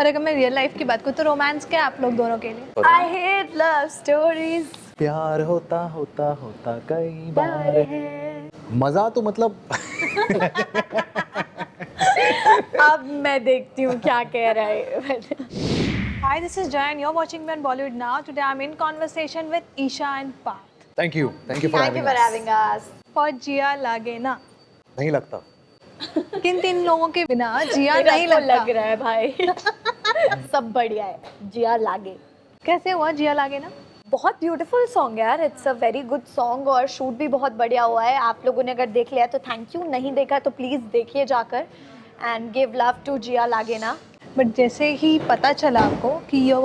और अगर मैं रियल लाइफ की बात करूँ तो रोमांस क्या है आप लोग दोनों के लिए? I hate love stories. प्यार होता होता होता कई बार है। मजा तो मतलब अब मैं देखती हूँ क्या कह रहा है। Hi, this is Jay and you're watching me on Bollywood Now. Today I'm in conversation with Isha and Parth thank you for Thank you having for us. having us. for जिया लागे ना। नहीं लगता। किन तीन लोगों के बिना जिया मेरा नहीं तो लगता। लग रहा है भाई। सब बढ़िया है। जिया लागे कैसे हुआ जिया लागे ना? बहुत ब्यूटीफुल सॉन्ग है यार, it's a very good song और शूट भी बहुत बढ़िया हुआ है। आप लोगों ने अगर देख लिया तो थैंक यू, नहीं देखा तो प्लीज़ देखिए जाकर and give love to Jiya Laage Na. But जैसे ही पता चला आपको कि you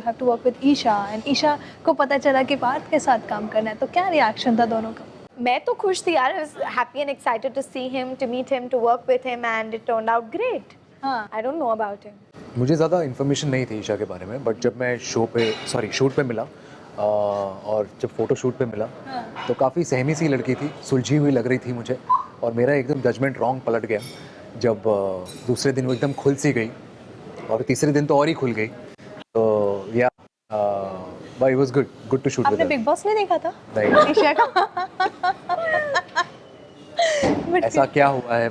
have to work with Isha and Isha को पता चला कि पार्थ के साथ काम करना है तो क्या रिएक्शन था दोनों का? मैं तो खुश थी यार, I was happy and excited to see him, to meet him, to work with him and it turned out great. हाँ, I don't know about him. मुझे ज़्यादा इन्फॉर्मेशन नहीं थी ईशा के बारे में, बट जब मैं शूट पे मिला और जब फोटो शूट पे मिला तो काफ़ी सहमी सी लड़की थी, सुलझी हुई लग रही थी मुझे, और मेरा एकदम जजमेंट रॉन्ग पलट गया जब दूसरे दिन वो एकदम खुल सी गई और तीसरे दिन तो और ही खुल गई। तो या but it was good to shoot with आपने बिग बॉस नहीं देखा था नहीं। ईशा का? बट ऐसा क्या हुआ है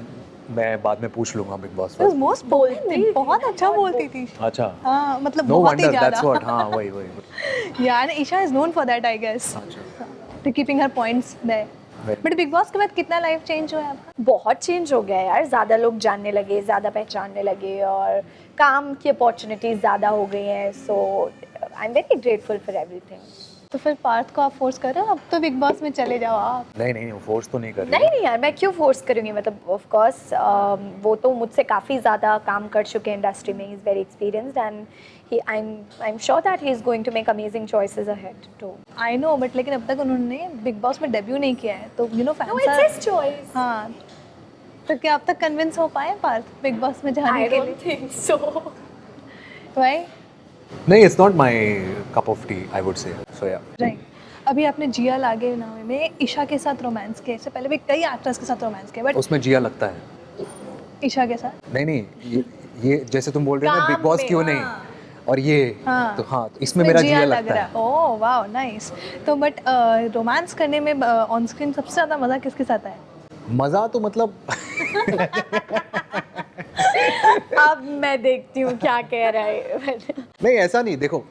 मैं बाद में पूछ लूंगा बिग बॉस वाज पर। मोस्ट बोलती बहुत अच्छा बोलती थी। अच्छा, हाँ, मतलब नो बहुत ही वंडर, दैट्स ज्यादा। व्हाट। हाँ, वही यार Isha is known for that I guess, अच्छा, to keeping her points there. Very but Bigg Boss के बाद कितना लाइफ चेंज हुआ है आपका? बहुत चेंज हो गया यार, ज़्यादा लोग जानने लगे, ज़्यादा पहचानने लगे और काम की अपॉर्चुनिटीज़ ज़्यादा हो गई हैं। So I am very grateful for everything. तो फिर पार्थ को आप फोर्स कर रहे हो अब तो बिग बॉस में चले जाओ आप? नहीं, वो फोर्स तो नहीं कर रही। नहीं नहीं यार, मैं क्यों फोर्स करूँगी, मतलब ऑफ कोर्स वो तो मुझसे काफ़ी ज़्यादा काम कर चुके हैं इंडस्ट्री में, he is very experienced and I am sure that he is going to make amazing choices ahead too. I know, but लेकिन अब तक उन्होंने बिग बॉस में डेब्यू नहीं किया है तो you know no it's his choice. हाँ, तो क्या अब तक कन्विंस हो पाए पार्थ बिग बॉस में जाने आई के डोंट लिए? Think so. राइट नहीं, it's not my cup of tea, I would say. So या राइट। अभी आपने जिया लागे ना में ईशा के साथ रोमांस किया, इससे पहले भी कई एक्टर्स के साथ रोमांस किया, बट उसमें जिया लगता है। ईशा के साथ नहीं, ये जैसे तुम बोल रहे हो ना काम बिग बॉस में, क्यों नहीं, और ये हाँ। तो हाँ, तो इसमें मेरा जिया लगता है। Oh wow nice. तो बट रोमांस करने में ऑन स्क्रीन सबसे ज़्यादा मज़ा किसके साथ आया? मज़ा तो मतलब अब मैं देखती हूँ क्या कह रहा है। नहीं, ऐसा नहीं। देखो,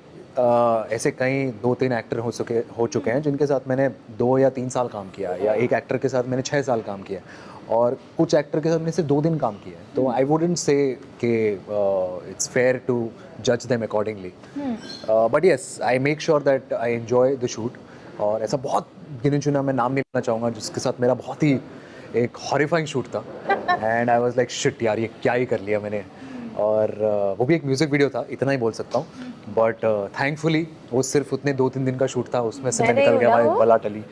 ऐसे कई 2-3 एक्टर हो चुके हैं जिनके साथ मैंने 2 या 3 साल काम किया, या एक एक्टर के साथ मैंने 6 साल काम किया, और कुछ एक्टर के साथ मैंने सिर्फ 2 दिन काम किया है। तो आई वुडेंट से कि इट्स फेयर टू जज them accordingly, but yes I make sure that I enjoy the shoot. और ऐसा बहुत गिने चुना, मैं नाम नहीं लेना चाहूँगा, जिसके साथ मेरा बहुत ही एक हॉरिफाइंग शूट था and I was like shit यार, ये क्या ही कर लिया मैंने। और वो भी एक म्यूज़िक वीडियो था, इतना ही बोल सकता हूँ। बट थैंकफुली वो सिर्फ उतने 2-3 दिन का शूट था, उसमें से मैं मैंने निकल गया बोला भाई, वो। बला टली।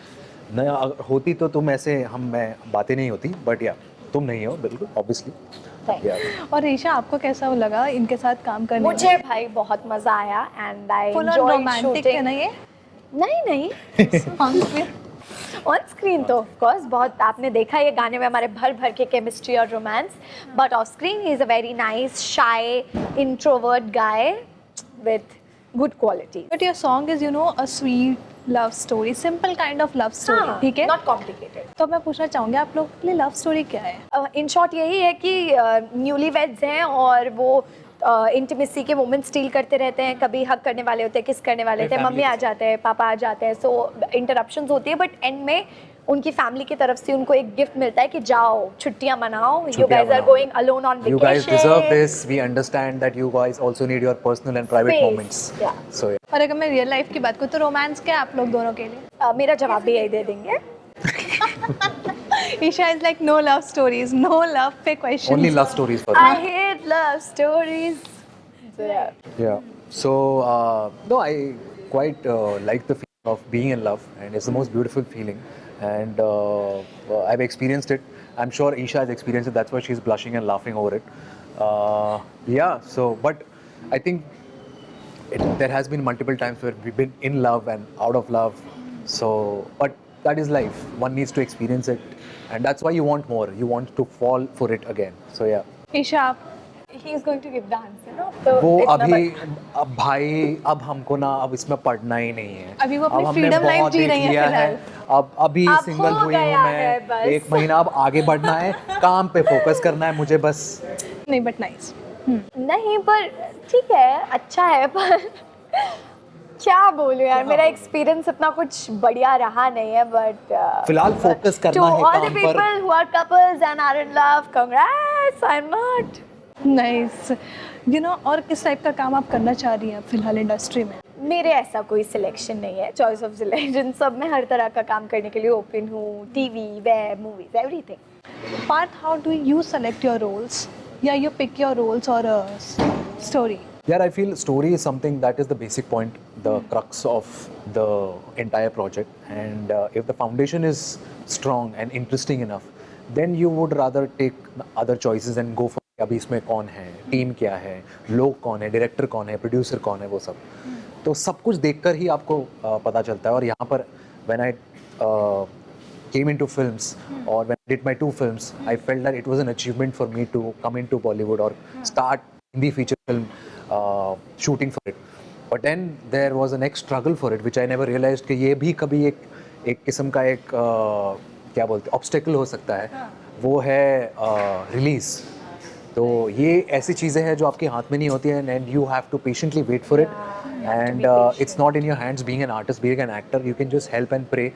नहीं, अगर होती तो तुम ऐसे मैं बातें नहीं होती, बट या तुम नहीं हो बिल्कुल ऑब्वियसली। या और ईशा आपको कैसा लगा इनके साथ काम करने में? मुझे भाई बहुत मजा आया and I full on enjoyed romantic है शूटिंग। ना ये नहीं ऑन स्क्रीन? ऑन स्क्रीन तो ऑफ कोर्स बहुत आपने देखा ये गाने में हमारे भर भर के केमिस्ट्री और romance, but of screen he is a very nice shy introvert guy with good quality. But your song is you know a sweet love story, simple kind of love story, ठीक है? Not complicated. तो मैं पूछना चाहूँगी आप लोग के लिए लव स्टोरी क्या है? इन शॉर्ट यही है कि न्यूली वेड्स हैं और वो इंटीमेसी के मोमेंट स्टील करते रहते हैं, कभी हक करने वाले होते हैं, किस करने वाले होते हैं, मम्मी आ जाते हैं, पापा आ जाते हैं, सो इंटरप्शंस होती है, बट एंड में उनकी फैमिली की तरफ से उनको एक गिफ्ट मिलता है कि जाओ छुट्टियां मनाओ, you guys are going alone on You guys vacation. deserve this. We understand that you guys also need your personal and private Space, moments. yeah. So yeah. और अगर मैं रियल लाइफ की बात करूँ तो रोमांस क्या है आप लोग दोनों के लिए? मेरा जवाब भी यही दे देंगे। Isha is like no love stories, no love पे question. Only love stories for I me. hate love stories. So, yeah. Yeah. So no, I quite like the feeling of being in love, and it's the most beautiful feeling. And I've experienced it. I'm sure Isha has experienced it. That's why she's blushing and laughing over it. Yeah. So, but I think there has been multiple times where we've been in love and out of love. So, but that is life. One needs to experience it, and that's why you want more. You want to fall for it again. So yeah. Isha आप he is going to give the answer, no? तो वो इतना अभी अब भाई अब हमको ना अब इसमें पढ़ना ही नहीं है। अभी वो अपनी अब हमने freedom life बहुत जी देख रही हैं लिया है। अब अभी अब सिंगल हो हुई हूँ गया है मैं, बस। 1 महीना अब आगे बढ़ना है, काम पे फोकस करना है मुझे बस। नहीं बट नाइस। नहीं, पर ठीक है, अच्छा है, पर क्या बोलूं यार, मेरा एक्सपीरियंस इतना कुछ बढ़िया रहा नहीं है, बट फिलहाल फोकस to करना है all the काम पर। people who are couples and are in love, congrats, I'm not. Nice. You know और किस टाइप का काम आप करना चाह रही हैं फिलहाल इंडस्ट्री में? मेरे ऐसा कोई सिलेक्शन नहीं है, चॉइस ऑफ सिलेक्शन, सब में हर तरह का काम करने के लिए ओपन हूँ, TV, web, movies, everything. Parth, how do you select your roles या यू पिक योर रोल्स और story? Yeah, I feel story is something that is the basic point, the crux of the entire project. And if the foundation is strong and interesting enough, then you would rather take other choices and go for अभी इसमें कौन है, team क्या है, लोग कौन है, director कौन है, प्रोड्यूसर कौन है, वो सब। तो सब कुछ देखकर ही आपको पता चलता है। और यहाँ पर when I came into films or when I did my 2 films, I felt that it was an achievement for me to come into Bollywood or start Hindi feature film shooting for it. But then there was a next struggle for it, which I never realized कि ये भी कभी एक किस्म का एक क्या बोलते हैं obstacle हो सकता है, वो है रिलीज। तो ये ऐसी चीज़ें हैं जो आपके हाथ में नहीं होती हैं, and you have to patiently wait for it, and it's not in your hands being an artist, being an actor. You can just help and pray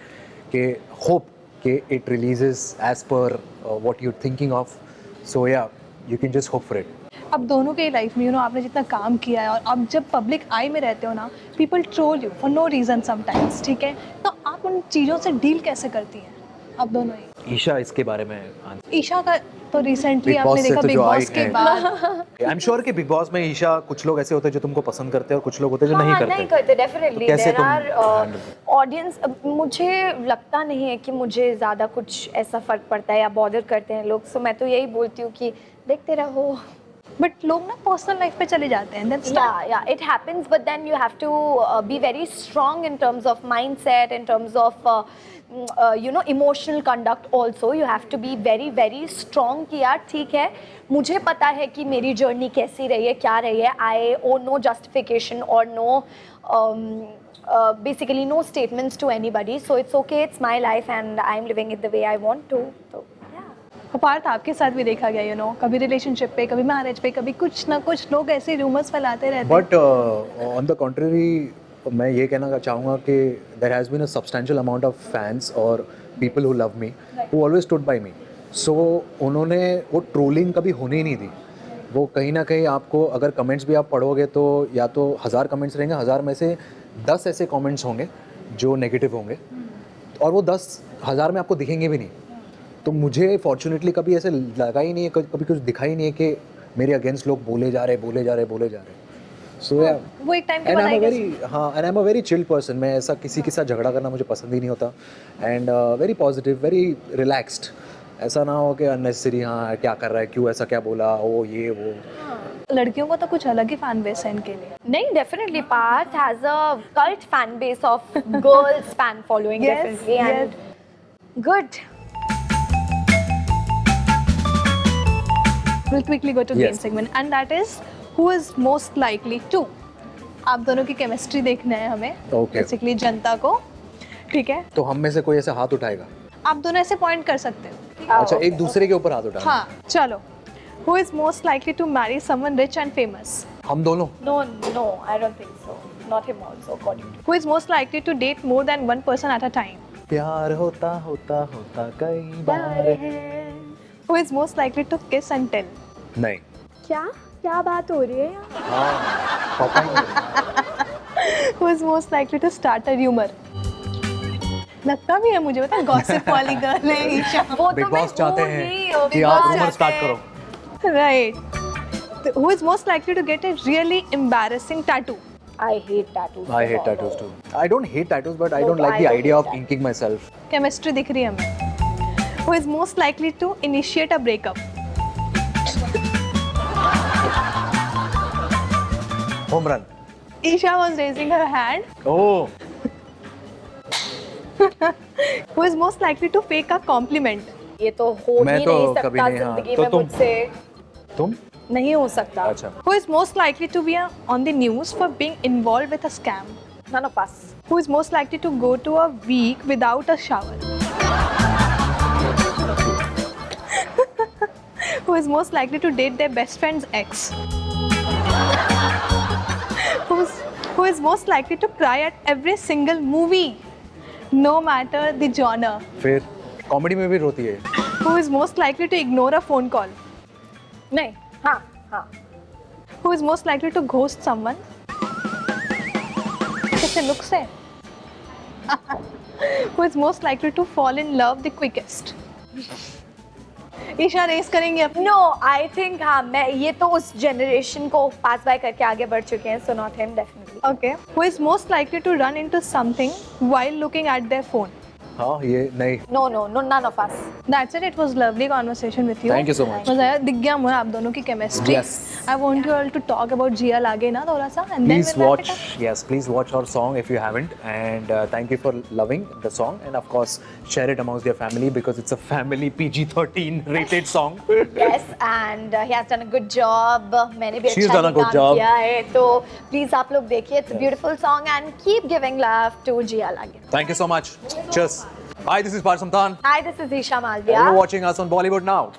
कि hope कि it releases as per what you're thinking of. So yeah, you can just hope for it. अब दोनों के life में आपने जितना काम किया है और अब जब पब्लिक आई में रहते हो ना, people troll you for no reason sometimes, ठीक है? तो आप उन चीज़ों से डील कैसे करती हैं अब दोनों ही? ईशा इसके बारे में ईशा का तो रिसेंटली Big Boss आपने से देखा तो बिग जो बॉस आई के है। बाद। आई एम श्योर कि बिग बॉस में ईशा कुछ लोग ऐसे होते हैं जो तुमको पसंद करते हैं और कुछ लोग होते हैं जो नहीं करते। नहीं करते, डेफिनेटली तो कैसे देयर तुम आर handle ऑडियंस। मुझे लगता नहीं है कि मुझे ज़्यादा कुछ ऐसा फ़र्क पड़ता है या बॉदर करते हैं लोग, सो मैं तो यही बोलती हूँ कि देखते रहो। बट लोग ना पर्सनल लाइफ पे चले जाते हैं, that's Yeah, it happens, but then you have to be very strong in terms of mindset, in terms of emotional conduct also. You have to be very very strong कि यार ठीक है, मुझे पता है कि मेरी जर्नी कैसी रही है, क्या रही है। I owe no justification or no basically no statements to anybody, so it's okay, it's my life and I'm living it the way I want to. So Partha, आपके साथ भी देखा गया कभी रिलेशनशिप पे, कभी मैरिज पे, कभी कुछ ना कुछ लोग ऐसे रूमर्स फैलाते रहते हैं। बट ऑन द कॉन्ट्ररी मैं ये कहना चाहूँगा कि there has been a substantial amount of fans और people who love me who always stood by me. So उन्होंने वो ट्रोलिंग कभी होने ही नहीं दी। वो कहीं ना कहीं आपको अगर कमेंट्स भी आप पढ़ोगे तो या तो 1000 कमेंट्स रहेंगे, 1000 में से 10 ऐसे कमेंट्स होंगे जो नेगेटिव होंगे और वो 10,000 में आपको दिखेंगे भी नहीं। तो मुझे फॉर्चुनेटली कभी ऐसे लगा ही नहीं है, कभी कुछ दिखा ही नहीं है कि मेरे अगेंस्ट लोग बोले जा रहे। सो या वो एक टाइम के एंड बाद I am I a guess- very I am a very chill person. मैं ऐसा किसी के साथ झगड़ा करना मुझे पसंद ही नहीं होता, and very positive, very relaxed. ऐसा ना हो कि अननेसेसरी हाँ क्या कर रहा है, क्यों ऐसा क्या बोला, वो ये वो। लड़कियों को तो कुछ अलग ही फैन बेस है इनके लिए। नहीं, definitely Parth has a cult fan base of girls fan following, Yes, definitely, and good. We'll quickly go to game Yes. segment and that is who is most likely to। आप दोनों की chemistry देखना है हमें, Okay. Basically जनता को, ठीक है? तो हम में से कोई ऐसे हाथ उठाएगा? आप दोनों ऐसे पॉइंट कर सकते हो। अच्छा, एक दूसरे के ऊपर हाथ उठाना। हाँ, चलो। Who is most likely to marry someone rich and famous? हम दोनों। No, I don't think so. Not him also, according to. Who is most likely to date more than one person at a time? प्यार होता कई बार है। Who is most likely to kiss and tell? नहीं। क्या बात हो रही है यहाँ? हाँ, पता ही Who is most likely to start a rumor? लगता भी है मुझे, पता है गॉसिप वाली गर्ल है ईशा। वो तो बिग मैं बॉस चाहते हूँ हैं ही, वो कि Big आप Boss रूमर चाहते स्टार्ट हैं। करो। Right. Who is most likely to get a really embarrassing tattoo? I hate tattoos. I hate tattoos too. I don't hate tattoos, but I No, don't like I the don't idea hate of tattoos. inking myself. Chemistry दिख रही है हमें। Who is most likely to initiate a breakup? Home run. Isha was raising her hand. Oh. Who is most likely to fake a compliment? ये तो हो मैं ही तो नहीं कभी सकता नहीं, हाँ। जिंदगी तो में तुम- मुझसे। तुम? नहीं हो सकता. अच्छा. Who is most likely to be on the news for being involved with a scam? None of us. Who is most likely to go to a week without a shower? Who is most likely to date their best friend's ex? Who is most likely to cry at every single movie, no matter the genre? फिर comedy में भी रोती है. Who is most likely to ignore a phone call? नहीं. हाँ. Who is most likely to ghost someone? कैसे look से? Who is most likely to fall in love the quickest? Isha race करेंगे अपनी. No, I think हाँ मैं ये तो उस जनरेशन को पास बाय करके आगे बढ़ चुके हैं, so not him definitely. Okay. Who is most likely to run into something while looking at their phone? हाँ ये नहीं. No, none of us. That's it. It was lovely conversation with you. Thank you so much. मजा आया. दिख गया मुझे आप दोनों की chemistry. Yes. I want you all to talk about Jia Lage ना थोड़ा सा, and then Please we'll wrap watch, it up. yes, please watch our song if you haven't, and thank you for loving the song, and of course share it amongst your family because it's a family PG-13 rated song. Yes, and he has done a good job. मैंने भी She's अच्छा done a he good काम job. किया है, तो please आप लोग देखिए. It's a beautiful song and keep giving love to Jia Lage. Thank you so much. Cheers. Hi, this is Parsamtan. Hi, this is Isha And Malviya. you're watching us on Bollywood Now.